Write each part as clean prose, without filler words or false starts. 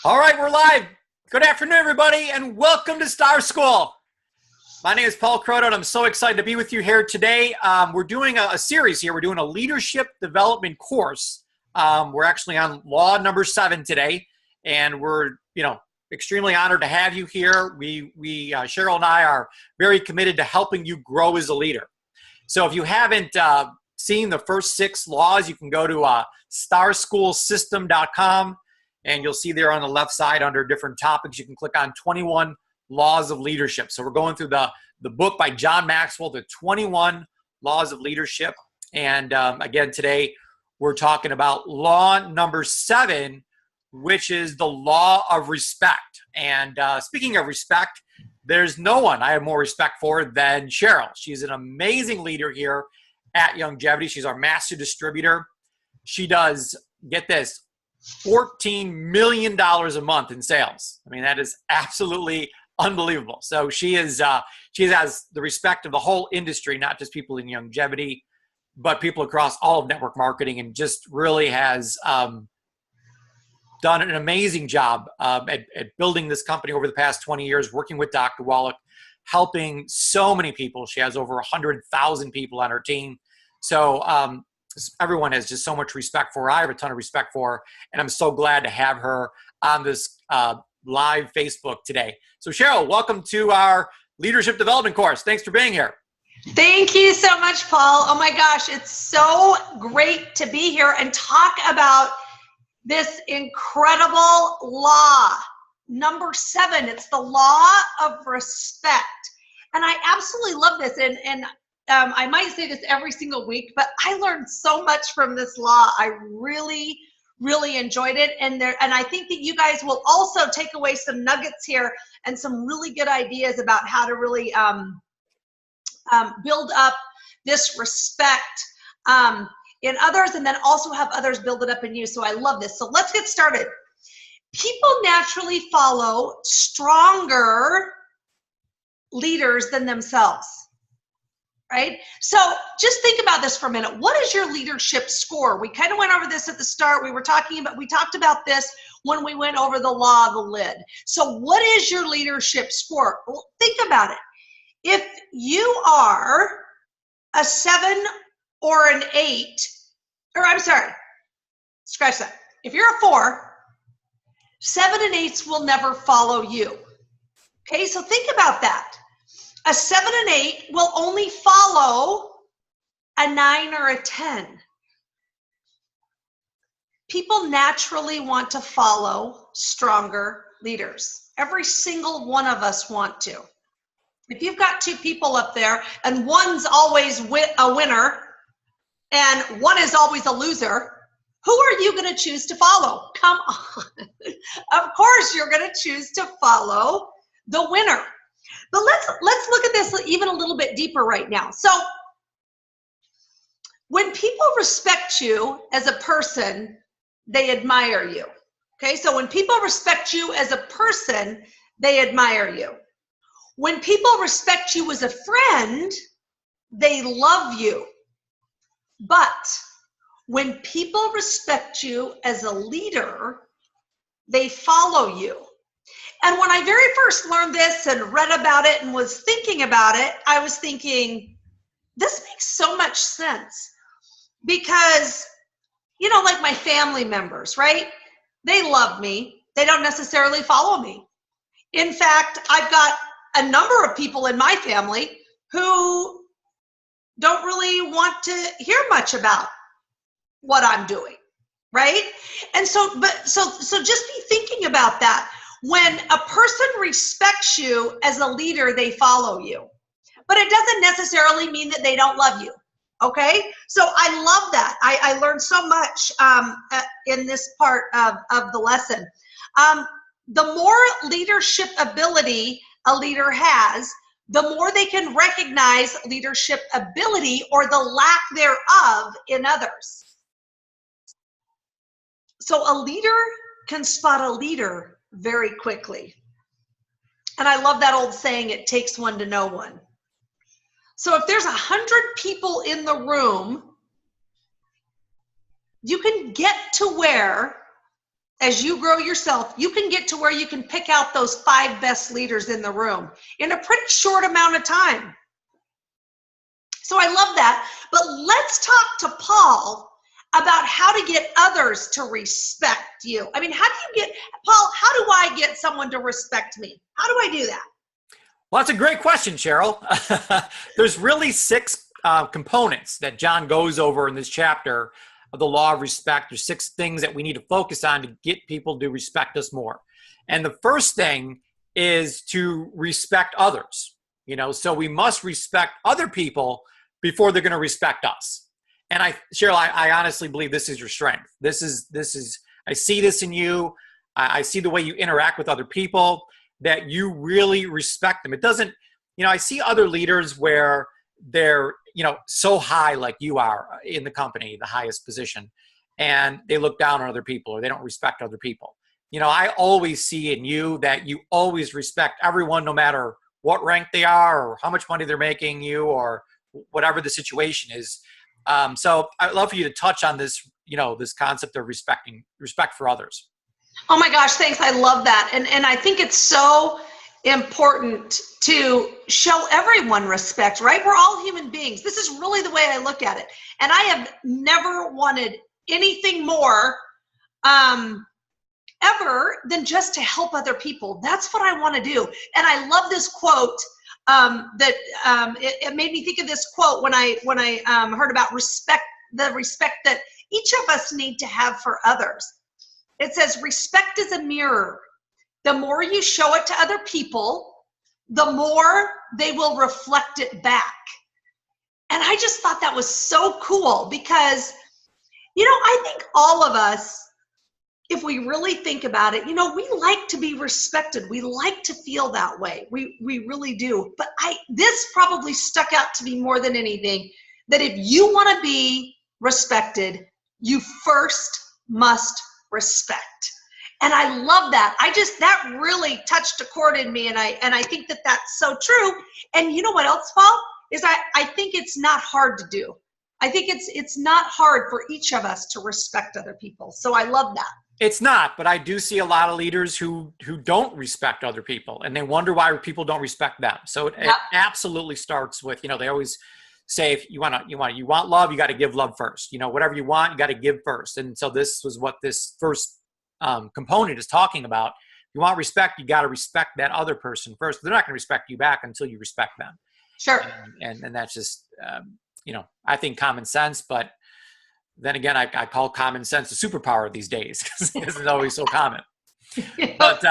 All right, we're live. Good afternoon, everybody, and welcome to Star School. My name is Paul Croto, and I'm so excited to be with you here today. We're doing a series here. We're doing a leadership development course. We're actually on law number 7 today, and we're extremely honored to have you here. Cheryl and I are very committed to helping you grow as a leader. So if you haven't seen the first 6 laws, you can go to starschoolsystem.com. And you'll see there on the left side under different topics, you can click on 21 Laws of Leadership. So we're going through the book by John Maxwell, the 21 Laws of Leadership. And again, today we're talking about law number 7, which is the law of respect. And speaking of respect, there's no one I have more respect for than Cheryl. She's an amazing leader here at Longevity. She's our master distributor. She does, get this, $14 million a month in sales. I mean, that is absolutely unbelievable. So she has the respect of the whole industry, not just people in longevity, but people across all of network marketing, and just really has done an amazing job at building this company over the past 20 years, working with Dr. Wallach, helping so many people. She has over 100,000 people on her team. So everyone has just so much respect for her. I have a ton of respect for her, and I'm so glad to have her on this live Facebook today. So Cheryl, welcome to our leadership development course. Thanks for being here. Thank you so much, Paul. Oh my gosh, it's so great to be here and talk about this incredible law, number 7. It's the law of respect. And I absolutely love this. And I might say this every single week, but I learned so much from this law. I really, really enjoyed it. And I think that you guys will also take away some nuggets here and some really good ideas about how to really build up this respect in others, and then also have others build it up in you. So I love this. So let's get started. People naturally follow stronger leaders than themselves. Right? So just think about this for a minute. What is your leadership score? We kind of went over this at the start. We talked about this when we went over the law of the lid. So what is your leadership score? Well, think about it. If you are a 7 or an 8, or I'm sorry, scratch that. If you're a 4, 7 and 8s will never follow you. Okay, so think about that. A 7 and 8 will only follow a 9 or a 10. People naturally want to follow stronger leaders. Every single one of us want to. If you've got 2 people up there and one's always a winner and one is always a loser, who are you going to choose to follow? Come on. Of course you're going to choose to follow the winner. But let's look at this even a little bit deeper right now. So when people respect you as a person, they admire you. Okay, so when people respect you as a person, they admire you. When people respect you as a friend, they love you. But when people respect you as a leader, they follow you. And when I very first learned this and read about it and was thinking about it, I was thinking, this makes so much sense. Because, like my family members, right? They love me. They don't necessarily follow me. In fact, I've got a number of people in my family who don't really want to hear much about what I'm doing, right? And so just be thinking about that. When a person respects you as a leader, they follow you. But it doesn't necessarily mean that they don't love you, okay? So I love that. I learned so much in this part of the lesson. The more leadership ability a leader has, the more they can recognize leadership ability or the lack thereof in others. So a leader can spot a leader very quickly. And I love that old saying, it takes one to know one. So if there's 100 people in the room, you can get to where as you grow yourself, you can get to where you can pick out those 5 best leaders in the room in a pretty short amount of time. So I love that. But let's talk to Paul about how to get others to respect you. I mean, how do you get, Paul, how do I get someone to respect me? How do I do that? Well, that's a great question, Cheryl. There's really 6 components that John goes over in this chapter of the law of respect. There's 6 things that we need to focus on to get people to respect us more. And the first thing is to respect others. So we must respect other people before they're going to respect us. And Cheryl, I honestly believe this is your strength. This is, I see this in you. I see the way you interact with other people, that you really respect them. It doesn't, I see other leaders where they're, so high like you are in the company, the highest position, and they look down on other people or they don't respect other people. I always see in you that you always respect everyone, no matter what rank they are or how much money they're making you or whatever the situation is. So I'd love for you to touch on this, this concept of respect for others. Oh my gosh, thanks. I love that. And I think it's so important to show everyone respect, right? We're all human beings. This is really the way I look at it. And I have never wanted anything more ever than just to help other people. That's what I want to do. And I love this quote it made me think of this quote when I heard about respect, the respect that each of us need to have for others. It says, respect is a mirror. The more you show it to other people, the more they will reflect it back. And I just thought that was so cool because, I think all of us, if we really think about it, we like to be respected. We like to feel that way. We really do. But this probably stuck out to me more than anything, that if you want to be respected, you first must respect. And I love that. That really touched a chord in me. And I think that that's so true. And you know what else, Paul, is I think it's not hard to do. I think it's not hard for each of us to respect other people. So I love that. It's not, but I do see a lot of leaders who don't respect other people, and they wonder why people don't respect them. So it absolutely starts with, they always say, if you want love, you got to give love first. Whatever you want, you got to give first. And so this was what this first component is talking about. If you want respect, you got to respect that other person first. They're not going to respect you back until you respect them. Sure. And that's just, I think common sense, but then again, I call common sense a superpower these days because it's always so common. But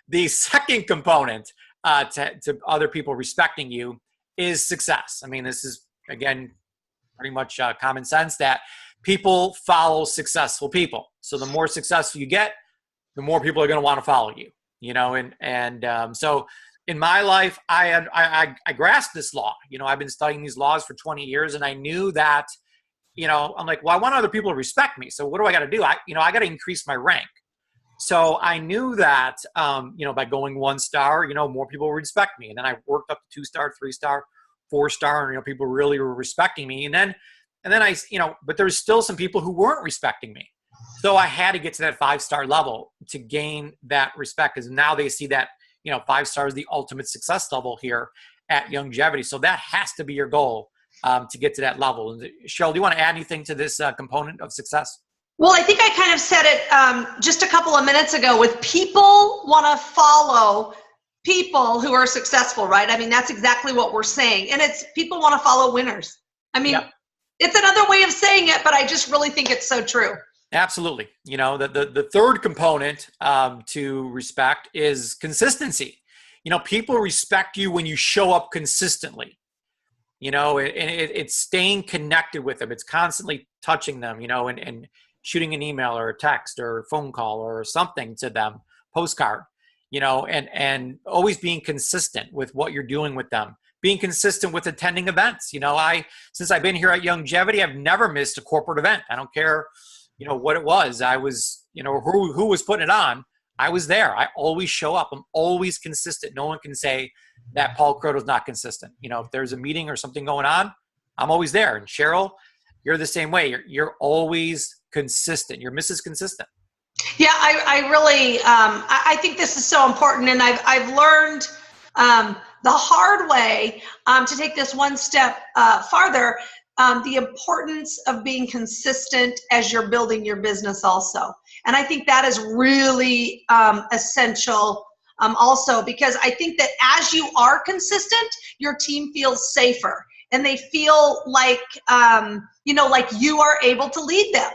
the second component to other people respecting you is success. I mean, this is, again, pretty much common sense that people follow successful people. So the more successful you get, the more people are going to want to follow you, so in my life, I grasped this law. I've been studying these laws for 20 years, and I knew that, I'm like, well, I want other people to respect me. So what do I got to do? I got to increase my rank. So I knew that, by going 1 star, more people would respect me. And then I worked up to 2 star, 3 star, 4 star, and, people really were respecting me. And then I, but there's still some people who weren't respecting me. So I had to get to that 5-star level to gain that respect, because now they see that, 5 stars is the ultimate success level here at Longevity. So that has to be your goal. To get to that level. And Cheryl, do you want to add anything to this component of success? Well, I think I kind of said it just a couple of minutes ago. With people want to follow people who are successful, right? I mean, that's exactly what we're saying. And it's people want to follow winners. I mean, It's another way of saying it, but I just really think it's so true. Absolutely. The third component to respect is consistency. People respect you when you show up consistently. It's staying connected with them. It's constantly touching them, and shooting an email or a text or a phone call or something to them, postcard, and always being consistent with what you're doing with them, being consistent with attending events. Since I've been here at Longevity, I've never missed a corporate event. I don't care, what it was. I was, who was putting it on. I was there. I always show up. I'm always consistent. No one can say that Paul Croto's not consistent. If there's a meeting or something going on, I'm always there. And Cheryl, you're the same way. You're always consistent. You're Mrs. Consistent. Yeah, I really, I think this is so important, and I've learned the hard way to take this one step farther, the importance of being consistent as you're building your business also. And I think that is really essential also, because I think that as you are consistent, your team feels safer, and they feel like, like you are able to lead them.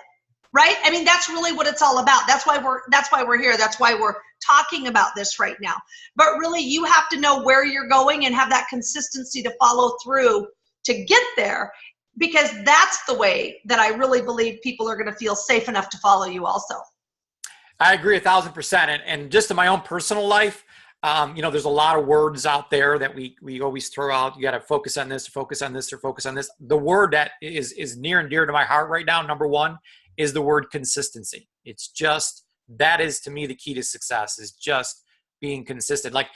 Right? I mean, that's really what it's all about. That's why we're here. That's why we're talking about this right now. But really, you have to know where you're going and have that consistency to follow through to get there, because that's the way that I really believe people are going to feel safe enough to follow you also. I agree 1,000%. And just in my own personal life, there's a lot of words out there that we always throw out. You got to focus on this, focus on this, or focus on this. The word that is near and dear to my heart right now, number one, is the word consistency. It's just, that is to me the key to success, is just being consistent. Like,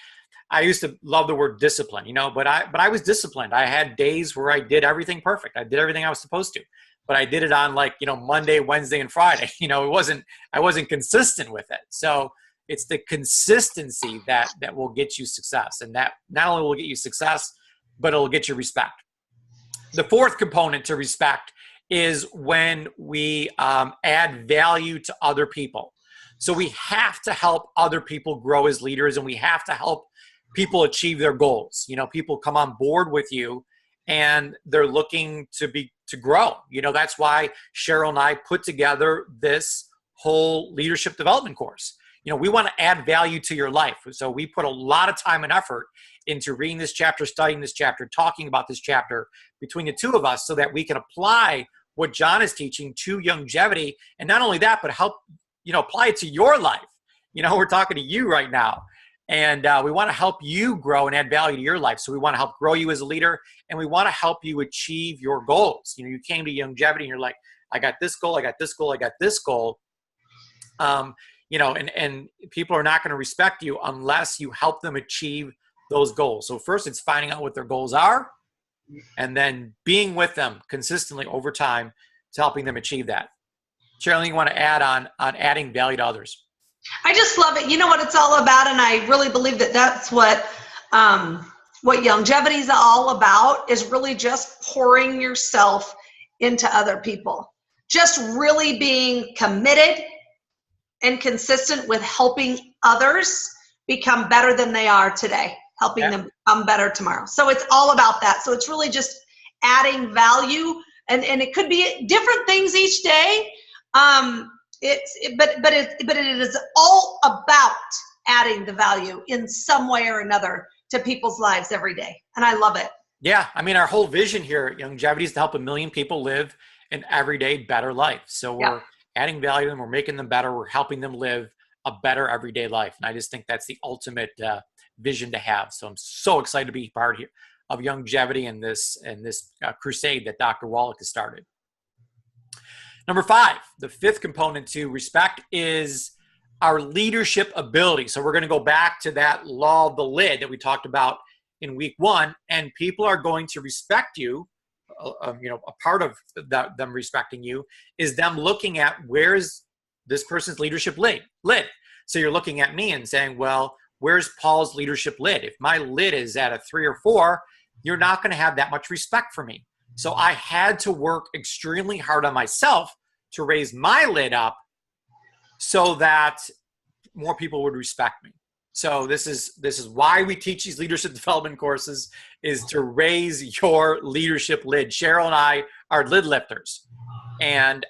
I used to love the word discipline, but I was disciplined. I had days where I did everything perfect. I did everything I was supposed to, but I did it on Monday, Wednesday, and Friday. I wasn't consistent with it. So it's the consistency that will get you success. And that not only will get you success, but it'll get you respect. The fourth component to respect is when we add value to other people. So we have to help other people grow as leaders, and we have to help people achieve their goals. People come on board with you and they're looking to grow. That's why Cheryl and I put together this whole leadership development course. We want to add value to your life. So we put a lot of time and effort into reading this chapter, studying this chapter, talking about this chapter between the two of us, so that we can apply what John is teaching to longevity. And not only that, but help, apply it to your life. We're talking to you right now. And we want to help you grow and add value to your life. So we want to help grow you as a leader, and we want to help you achieve your goals. You came to longevity and you're like, I got this goal, I got this goal, I got this goal. And people are not going to respect you unless you help them achieve those goals. So first, it's finding out what their goals are, and then being with them consistently over time to helping them achieve that. Cheryl, you want to add on adding value to others? I just love it. You know what it's all about, and I really believe that that's what longevity is all about, is really just pouring yourself into other people. Just really being committed and consistent with helping others become better than they are today, helping them become better tomorrow. So it's all about that. So it's really just adding value, and it could be different things each day. But it is all about adding the value in some way or another to people's lives every day. And I love it. Yeah. I mean, our whole vision here at Longevity is to help 1 million people live an everyday better life. So we're adding value to them. We're making them better. We're helping them live a better everyday life. And I just think that's the ultimate vision to have. So I'm so excited to be part here of Longevity and this crusade that Dr. Wallach has started. Number 5, the fifth component to respect is our leadership ability. So we're going to go back to that law of the lid that we talked about in week 1, and people are going to respect you. A part of them respecting you is them looking at, where's this person's leadership lid. So you're looking at me and saying, well, where's Paul's leadership lid? If my lid is at a 3 or 4, you're not going to have that much respect for me. So I had to work extremely hard on myself to raise my lid up so that more people would respect me. So this is why we teach these leadership development courses, is to raise your leadership lid. Cheryl and I are lid lifters, and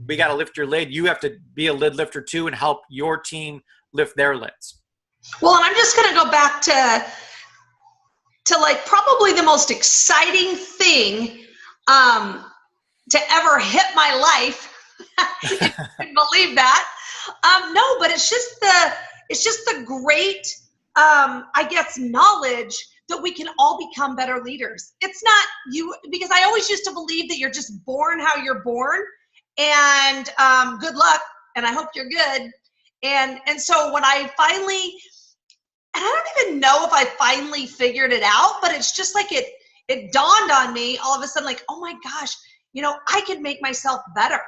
we got to lift your lid. You have to be a lid lifter too and help your team lift their lids. Well, and I'm just going to go back to like probably the most exciting thing to ever hit my life. If you can believe that. No, but it's just the great, I guess, knowledge that we can all become better leaders. It's not you, because I always used to believe that you're just born how you're born, and good luck, and I hope you're good. And so when I finally, and I don't even know if I finally figured it out, but it's just like it dawned on me all of a sudden, like, oh my gosh, I could make myself better.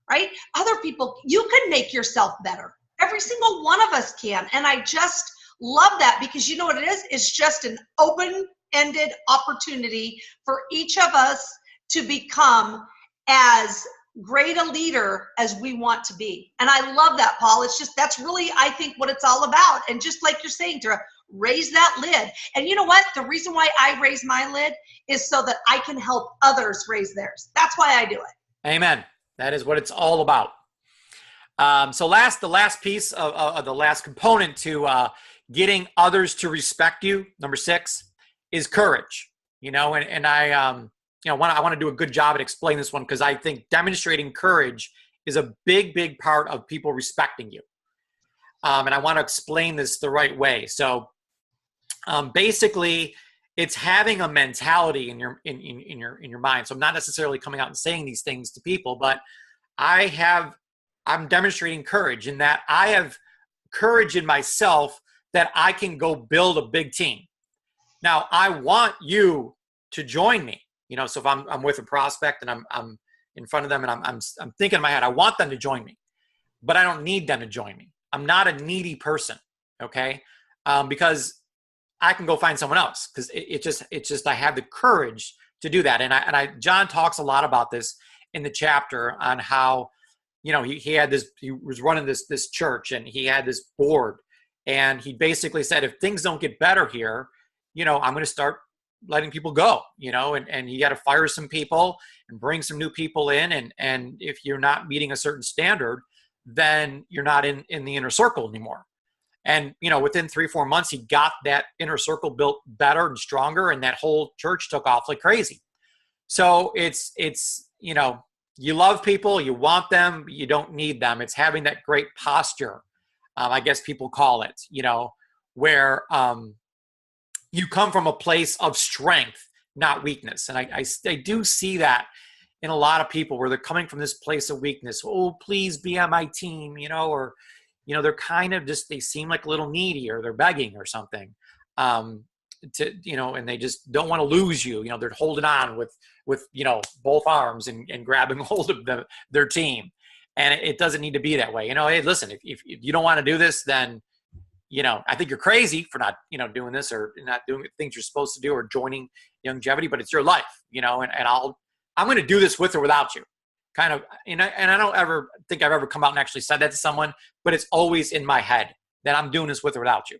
right? Other people, you can make yourself better. Every single one of us can. And I just love that, because you know what it is? It's just an open-ended opportunity for each of us to become as great a leader as we want to be. And I love that, Paul. It's just, that's really, I think, what it's all about. And just like you're saying, Tara, raise that lid. And you know what? The reason why I raise my lid is so that I can help others raise theirs. That's why I do it. Amen. That is what it's all about. So the last piece of the last component to getting others to respect you, number 6, is courage. And I I want to do a good job at explaining this one, because I think demonstrating courage is a big part of people respecting you. And I want to explain this the right way. So basically, it's having a mentality in your mind. So I'm not necessarily coming out and saying these things to people, but I'm demonstrating courage in that I have courage in myself that I can go build a big team. Now, I want you to join me. So if I'm with a prospect and I'm in front of them and I'm thinking in my head, I want them to join me, but I don't need them to join me. I'm not a needy person, okay? Because I can go find someone else, because it's just I have the courage to do that. And John talks a lot about this in the chapter on how, he was running this church, and he had this board, and he basically said, if things don't get better here, I'm going to start letting people go, and you got to fire some people and bring some new people in. And if you're not meeting a certain standard, then you're not in the inner circle anymore. And, within 3-4 months, he got that inner circle built better and stronger, and that whole church took off like crazy. So it's you love people, you want them, but you don't need them. It's having that great posture, I guess people call it, where you come from a place of strength, not weakness. And I do see that in a lot of people, where they're coming from this place of weakness. Oh, please be on my team, or, they're kind of just, they seem like a little needy, or they're begging or something, and they just don't want to lose you. They're holding on with both arms and grabbing hold of their team. And it doesn't need to be that way. Hey, listen, if you don't want to do this, then, I think you're crazy for not, doing this, or not doing the things you're supposed to do, or joining Longevity, but it's your life, and I'm going to do this with or without you, kind of. And I don't ever think I've ever come out and actually said that to someone, but it's always in my head that I'm doing this with or without you.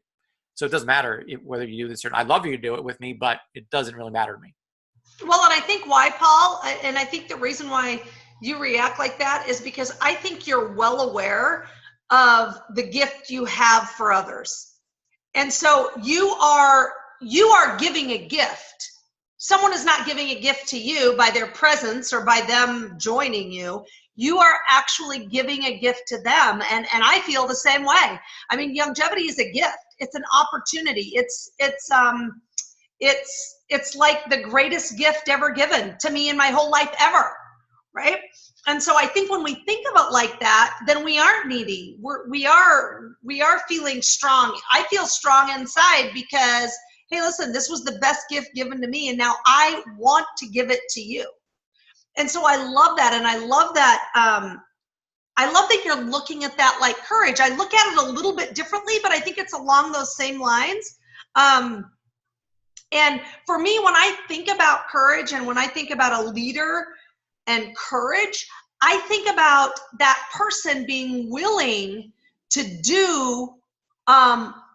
So it doesn't matter whether you do this or not. I'd love you to do it with me, but it doesn't really matter to me. Well, and I think why, Paul, and I think the reason why you react like that is because I think you're well aware of the gift you have for others. And so you are giving a gift. Someone is not giving a gift to you by their presence or by them joining you. You are actually giving a gift to them. And I feel the same way. I mean, Longevity is a gift. It's an opportunity. It's like the greatest gift ever given to me in my whole life ever, right? And so I think when we think of it like that, then we aren't needy. We are feeling strong. I feel strong inside because, hey, listen, this was the best gift given to me, and now I want to give it to you. And so I love that, and I love that. I love that you're looking at that like courage. I look at it a little bit differently, but I think it's along those same lines. And for me, when I think about courage and when I think about a leader and courage, I think about that person being willing to do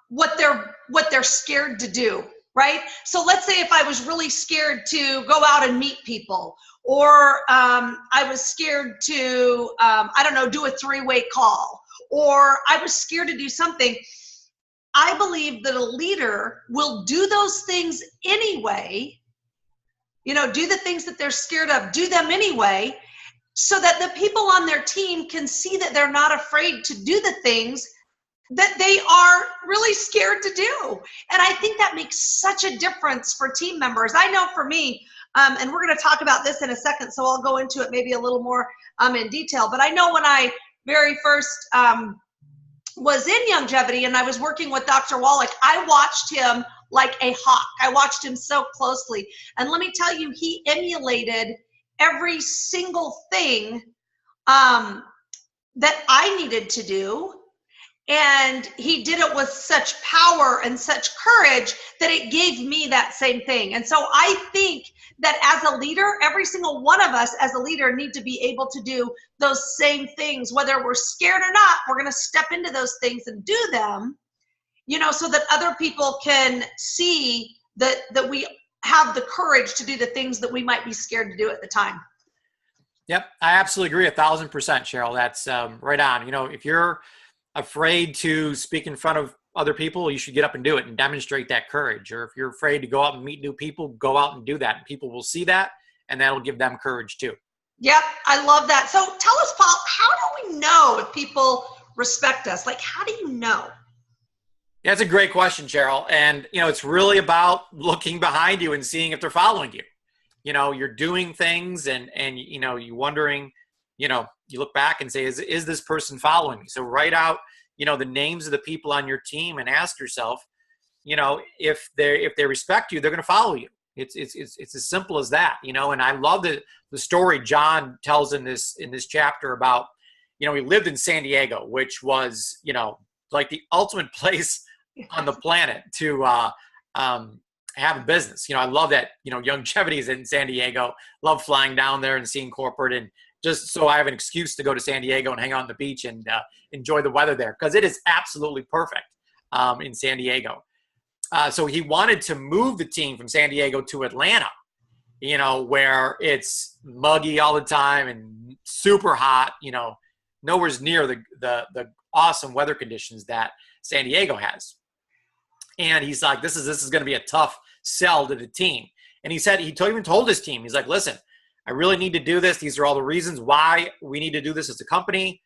what they're scared to do, right? So let's say if I was really scared to go out and meet people, or I was scared to, do a 3-way call, or I was scared to do something. I believe that a leader will do those things anyway, do the things that they're scared of, do them anyway, so that the people on their team can see that they're not afraid to do the things that they are really scared to do. And I think that makes such a difference for team members. I know for me, and we're going to talk about this in a second, so I'll go into it maybe a little more in detail, but I know when I very first was in Longevity and I was working with Dr. Wallach, I watched him like a hawk. I watched him so closely. And let me tell you, he emulated every single thing that I needed to do. And he did it with such power and such courage that it gave me that same thing. And so I think that as a leader, every single one of us as a leader need to be able to do those same things. Whether we're scared or not, we're going to step into those things and do them, you know, so that other people can see that we have the courage to do the things that we might be scared to do at the time. Yep, I absolutely agree 1,000%, Cheryl. That's right on. You know, if you're afraid to speak in front of other people, you should get up and do it and demonstrate that courage. Or if you're afraid to go out and meet new people, go out and do that. And people will see that, and that'll give them courage too. Yep, I love that. So tell us, Paul, how do we know if people respect us? Like, how do you know? Yeah, that's a great question, Cheryl. And, you know, it's really about looking behind you and seeing if they're following you. You know, you're doing things and you know, you're wondering, you know, you look back and say, is this person following me? So write out, you know, the names of the people on your team and ask yourself, you know, if they respect you, they're going to follow you. It's as simple as that, you know. And I love the story John tells in this chapter about, you know, he lived in San Diego, which was, you know, like the ultimate place on the planet to have a business. You know, I love that, you know, longevity is in San Diego. Love flying down there and seeing corporate, and just so I have an excuse to go to San Diego and hang out on the beach and enjoy the weather there, because it is absolutely perfect in San Diego. So he wanted to move the team from San Diego to Atlanta, you know, where it's muggy all the time and super hot, you know, nowhere's near the awesome weather conditions that San Diego has. And he's like, this is going to be a tough sell to the team. And he said, even told his team, he's like, listen, I really need to do this. These are all the reasons why we need to do this as a company.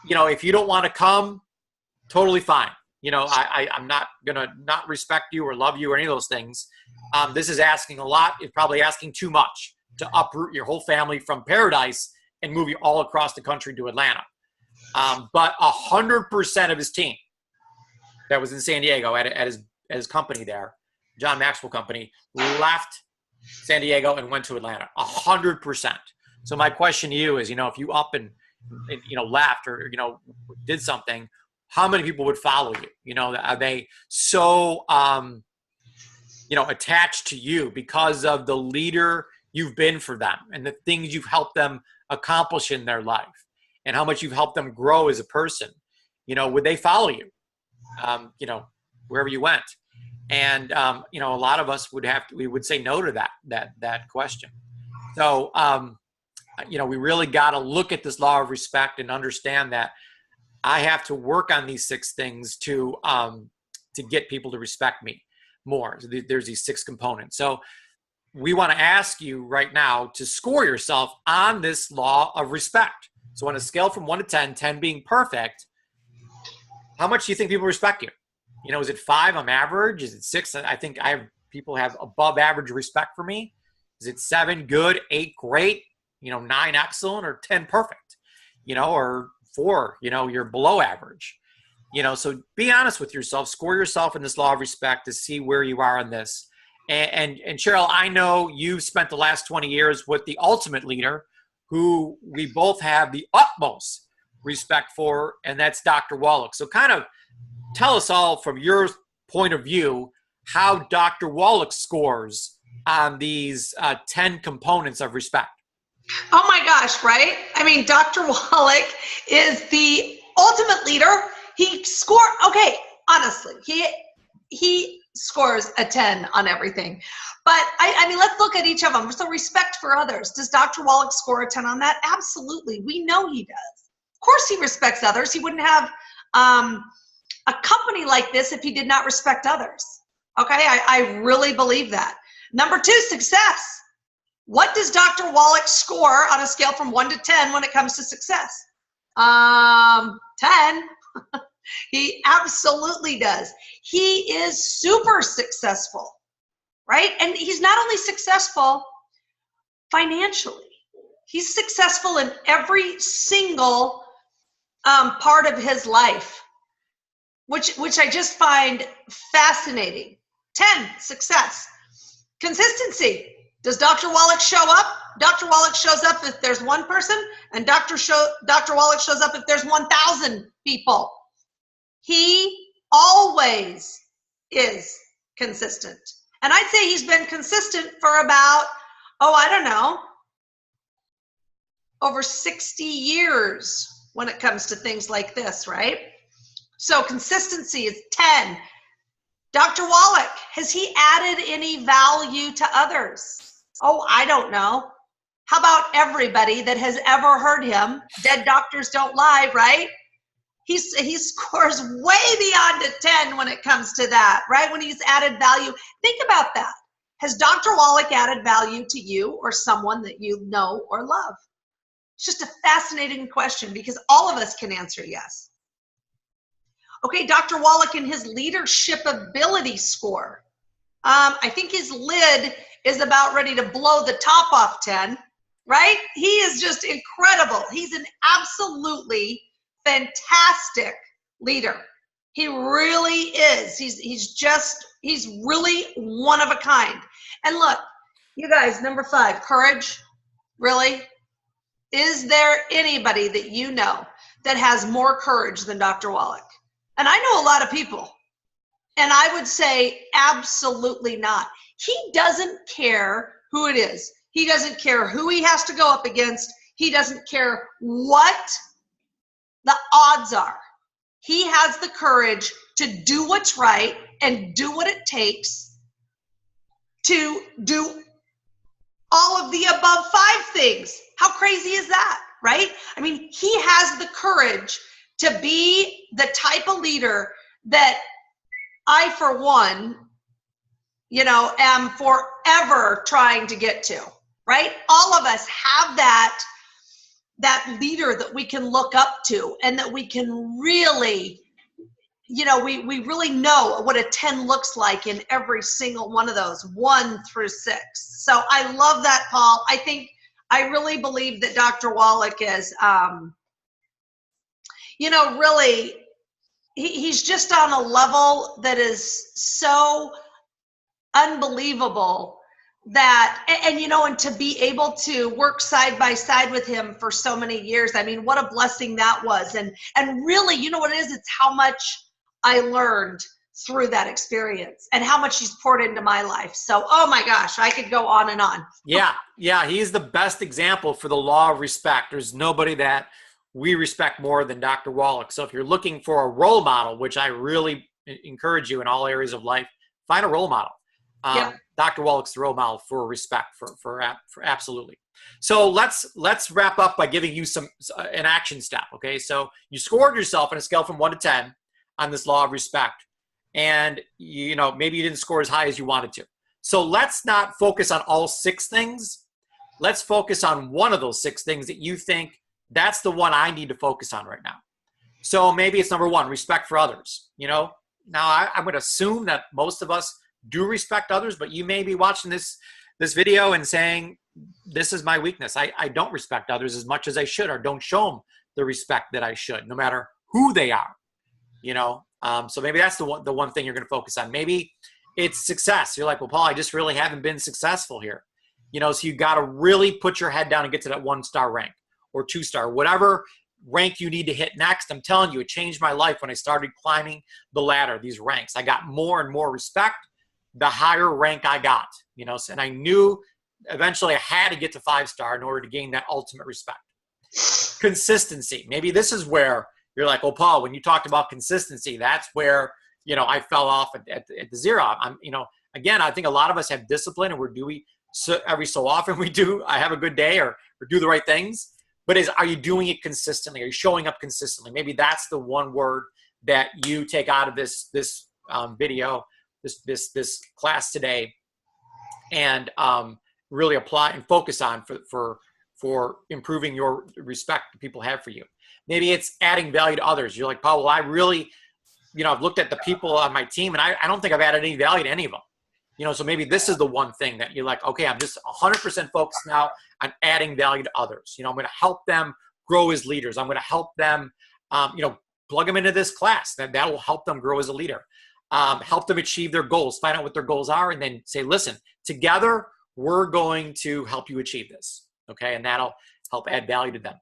You know, if you don't want to come, totally fine. You know, I'm not going to not respect you or love you or any of those things. This is asking a lot. It's probably asking too much to uproot your whole family from paradise and move you all across the country to Atlanta. But 100% of his team that was in San Diego at his company there, John Maxwell company, left San Diego and went to Atlanta. 100%. So my question to you is, you know, if you up and you know, left or, you know, did something, how many people would follow you? You know, are they so, you know, attached to you because of the leader you've been for them and the things you've helped them accomplish in their life and how much you've helped them grow as a person? You know, would they follow you, you know, wherever you went? And, you know, a lot of us we would say no to that question. So, you know, we really got to look at this law of respect and understand that I have to work on these 6 things to get people to respect me more. So there's these 6 components. So we want to ask you right now to score yourself on this law of respect. So on a scale from 1 to 10, 10 being perfect, how much do you think people respect you? You know, is it 5? I'm average. Is it 6? I think people have above average respect for me. Is it 7? Good. 8? Great. You know, 9? Excellent. Or 10? Perfect. You know, or 4? You know, you're below average. You know, so be honest with yourself. Score yourself in this law of respect to see where you are on this. And Cheryl, I know you've spent the last 20 years with the ultimate leader who we both have the utmost respect for, and that's Dr. Wallach. So kind of tell us all from your point of view how Dr. Wallach scores on these 10 components of respect. Oh my gosh, right? I mean, Dr. Wallach is the ultimate leader. He scored, okay, honestly, he scores a 10 on everything. But I mean, let's look at each of them. So respect for others. Does Dr. Wallach score a 10 on that? Absolutely. We know he does. Of course he respects others. He wouldn't have a company like this if he did not respect others. Okay, I really believe that. Number 2, success. What does Dr. Wallach score on a scale from 1 to 10 when it comes to success? 10. He absolutely does. He is super successful, right? And he's not only successful financially, he's successful in every single part of his life, which I just find fascinating. 10, success. Consistency. Does Dr. Wallach show up? Dr. Wallach shows up if there's one person, and Dr. Wallach shows up if there's 1,000 people. He always is consistent. And I'd say he's been consistent for about, I don't know, over 60 years when it comes to things like this, right? So consistency is 10. Dr. Wallach, has he added any value to others? Oh, I don't know. How about everybody that has ever heard him? Dead doctors don't lie, right? He scores way beyond a 10 when it comes to that, right? When he's added value. Think about that. Has Dr. Wallach added value to you or someone that you know or love? It's just a fascinating question because all of us can answer yes. Okay, Dr. Wallach and his leadership ability score. I think his lid is about ready to blow the top off 10, right? He is just incredible. He's an absolutely fantastic leader. He really is. He's really one of a kind. And look, you guys, number 5, courage. Really? Is there anybody that you know that has more courage than Dr. Wallach? And I know a lot of people. And I would say absolutely not. He doesn't care who it is. He doesn't care who he has to go up against. He doesn't care what the odds are. He has the courage to do what's right and do what it takes to do all of the above 5 things. How crazy is that, right? I mean, he has the courage to be the type of leader that I, for one, am forever trying to get to, right? All of us have that leader that we can look up to and that we can really, we really know what a 10 looks like in every single one of those, 1 through 6. So I love that, Paul. I really believe that Dr. Wallach is, really, he's just on a level that is so unbelievable that, and to be able to work side by side with him for so many years. I mean, what a blessing that was. And really, you know what it is? It's how much I learned through that experience and how much he's poured into my life. So, oh my gosh, I could go on and on. Yeah. He's the best example for the law of respect. There's nobody that we respect more than Dr. Wallach. So if you're looking for a role model, which I really encourage you in all areas of life, find a role model. Dr. Wallach's the role model for respect, for absolutely. So let's wrap up by giving you an action step. Okay, so you scored yourself on a scale from 1 to 10 on this law of respect, and maybe you didn't score as high as you wanted to. So let's not focus on all 6 things. Let's focus on one of those 6 things that you think that's the one I need to focus on right now. So maybe it's number 1, respect for others. Now I'm going to assume that most of us do respect others, but you may be watching this video and saying, this is my weakness. I don't respect others as much as I should, or don't show them the respect that I should, no matter who they are. So maybe that's the one thing you're going to focus on. Maybe it's success. You're like, well, Paul, I just really haven't been successful here. So you got to really put your head down and get to that 1-star rank or 2-star, whatever rank you need to hit next. I'm telling you, it changed my life when I started climbing the ladder, these ranks. I got more and more respect the higher rank I got, and I knew eventually I had to get to 5-star in order to gain that ultimate respect. Consistency. Maybe this is where you're like, oh, Paul, when you talked about consistency, that's where, I fell off at the 0. Again, I think a lot of us have discipline, and every so often I have a good day or do the right things. But are you doing it consistently? Are you showing up consistently? Maybe that's the one word that you take out of this video, this class today, and really apply and focus on for improving your respect that people have for you. Maybe it's adding value to others. You're like, Paul, well, I really, I've looked at the people on my team, and I don't think I've added any value to any of them. So maybe this is the one thing that you're like, okay, I'm just 100% focused now on adding value to others. I'm going to help them grow as leaders. I'm going to help them, plug them into this class. That will help them grow as a leader. Help them achieve their goals, find out what their goals are, and then say, listen, together, we're going to help you achieve this. okay? And that'll help add value to them.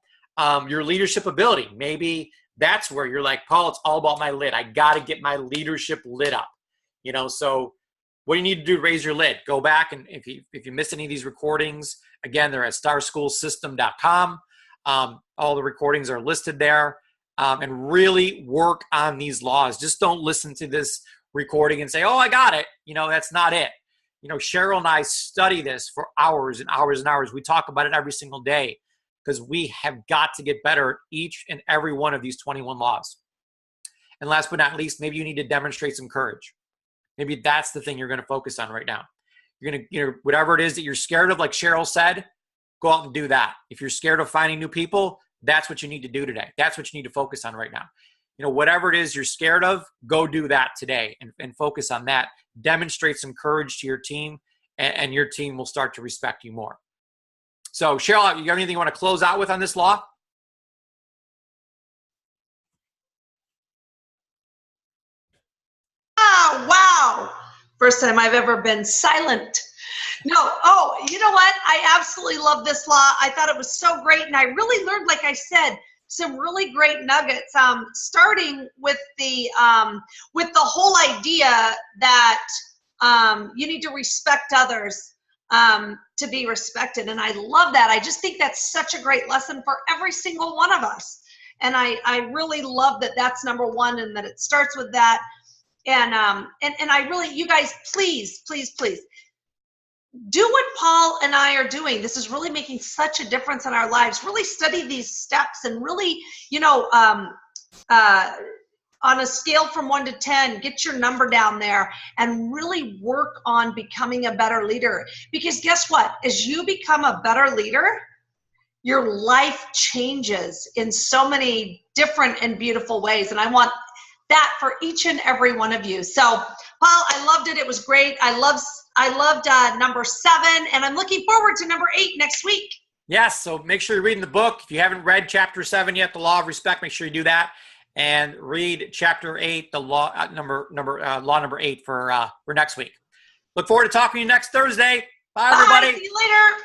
Your leadership ability, maybe that's where you're like, Paul, it's all about my lid. I got to get my leadership lid up, so what do you need to do to raise your lid? Go back, and if you missed any of these recordings, again, they're at starschoolsystem.com. All the recordings are listed there, and really work on these laws. Just don't listen to this recording and say, oh, I got it. That's not it. Cheryl and I study this for hours and hours and hours. We talk about it every single day because we have got to get better at each and every one of these 21 laws. And last but not least, maybe you need to demonstrate some courage. Maybe that's the thing you're going to focus on right now. You're going to, whatever it is that you're scared of, like Cheryl said, go out and do that. If you're scared of finding new people, that's what you need to do today. That's what you need to focus on right now. Whatever it is you're scared of, go do that today and focus on that. Demonstrate some courage to your team, and your team will start to respect you more. So, Cheryl, you got anything you want to close out with on this law? Wow. First time I've ever been silent. No. Oh, you know what? I absolutely love this law. I thought it was so great. And I really learned, like I said, some really great nuggets, starting with the whole idea that you need to respect others to be respected. And I love that. I just think that's such a great lesson for every single one of us. And I really love that that's number one, and that it starts with that. And I really, you guys, please, please, please do what Paul and I are doing. This is really making such a difference in our lives. Really study these steps, and really, on a scale from 1 to 10, get your number down there and really work on becoming a better leader. Because guess what? As you become a better leader, your life changes in so many different and beautiful ways. And I want that for each and every one of you. So, Paul, I loved it. It was great. I loved number 7, and I'm looking forward to number 8 next week. Yes. So make sure you're reading the book. If you haven't read chapter 7 yet, the law of respect, make sure you do that, and read chapter 8, the law number 8 for next week. Look forward to talking to you next Thursday. Bye, everybody. See you later.